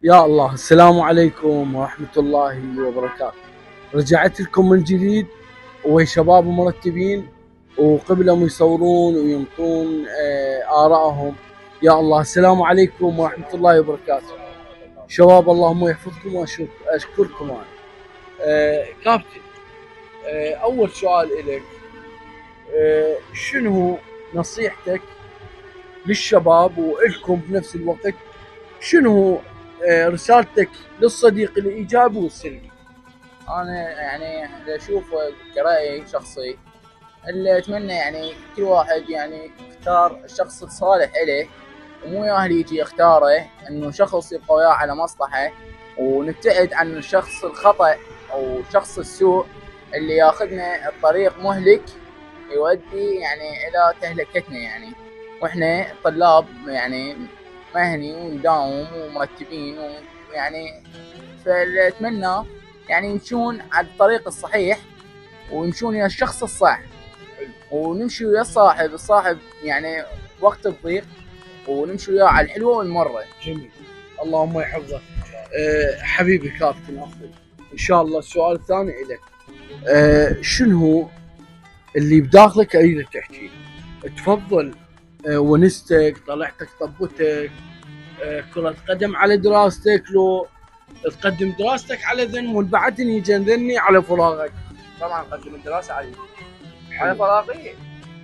يا الله، السلام عليكم ورحمة الله وبركاته. رجعت لكم من جديد وهي شباب مرتبين وقبلهم يصورون وينطون آرائهم. يا الله، السلام عليكم ورحمة الله وبركاته. شباب اللهم يحفظكم وأشكركم أنا. كابتن، أول سؤال إليك، شنو نصيحتك للشباب وإلكم بنفس الوقت؟ شنو رسالتك للصديق الايجابي والسلبي؟ انا اللي اشوفه كرأي شخصي، اللي اتمنى كل واحد يختار الشخص الصالح اليه، ومو ياهل يجي يختاره انه شخص يبقى وياه على مصلحه، ونبتعد عن الشخص الخطأ او الشخص السوء اللي ياخذنا الطريق مهلك يودي الى تهلكتنا. واحنا طلاب مهني ونداوم ومرتبين فاللي اتمنى يمشون على الطريق الصحيح ويمشون الى الشخص الصح، ونمشي ويا الصاحب وقت الضيق، ونمشي وياه على الحلوه والمره. جميل، اللهم يحفظك. حبيبي كابتن أخوي، ان شاء الله السؤال الثاني لك. شنو اللي بداخلك اريدك تحكي؟ تفضل. ونستك، طلعتك، طبتك، كرة قدم على دراستك، لو تقدم دراستك على ذن وانبعتني جنذني على فراغك؟ طبعا اقدم الدراسه على فراغي،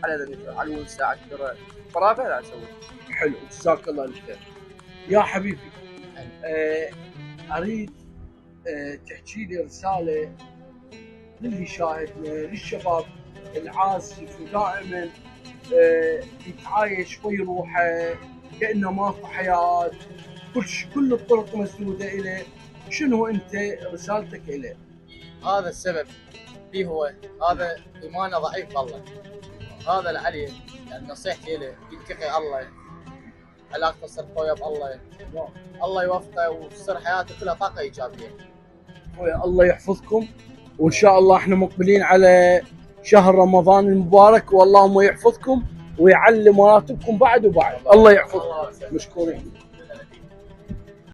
على ذني على اول ساعه فراغي لا اسوي. حلو، جزاك الله الخير. يا حبيبي، اريد تحكي لي رساله للي شاهدنا، للشباب العازف ودائما يتعايش ويا روحه كانه ماكو حياه، كل الطرق مسدوده اليه. شنو انت رسالتك اليه؟ هذا السبب فيه هو هذا ايمانه ضعيف بالله، هذا العلي نصيحتي له يتقي الله، علاقته تصير قويه بالله، الله يوفقه وتصير حياته كلها طاقه ايجابيه. الله يحفظكم، وان شاء الله احنا مقبلين على شهر رمضان المبارك، واللهم يحفظكم ويعلم مراتبكم بعد وبعد. الله يحفظكم، مشكورين.